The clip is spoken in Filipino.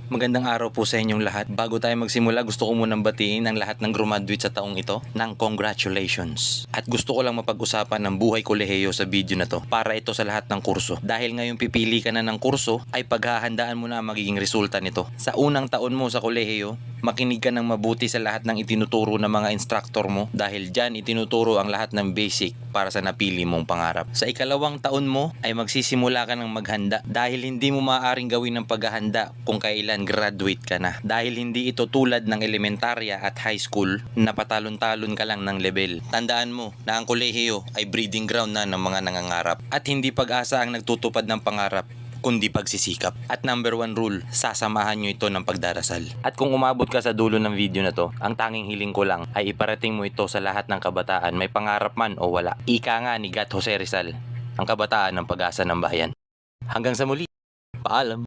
Magandang araw po sa inyong lahat. Bago tayo magsimula, gusto ko munang batiin ang lahat ng graduate sa taong ito ng congratulations. At gusto ko lang mapag-usapan ng buhay kolehiyo sa video na to para ito sa lahat ng kurso. Dahil ngayon pipili ka na ng kurso, ay paghahandaan mo na ang magiging resulta nito. Sa unang taon mo sa kolehiyo, makinig ka ng mabuti sa lahat ng itinuturo ng mga instructor mo dahil dyan itinuturo ang lahat ng basic para sa napili mong pangarap. Sa ikalawang taon mo ay magsisimula ka ng maghanda dahil hindi mo maaaring gawin ng paghahanda kung kailan graduate ka na. Dahil hindi ito tulad ng elementarya at high school na patalon-talon ka lang ng level. Tandaan mo na ang kolehiyo ay breeding ground na ng mga nangangarap at hindi pag-asa ang nagtutupad ng pangarap kundi pagsisikap. At number 1 rule, sasamahan nyo ito ng pagdarasal. At kung umabot ka sa dulo ng video na to, ang tanging hiling ko lang ay iparating mo ito sa lahat ng kabataan, may pangarap man o wala. Ika nga ni Gat Jose Rizal, ang kabataan ng pag-asa ng bayan. Hanggang sa muli, paalam!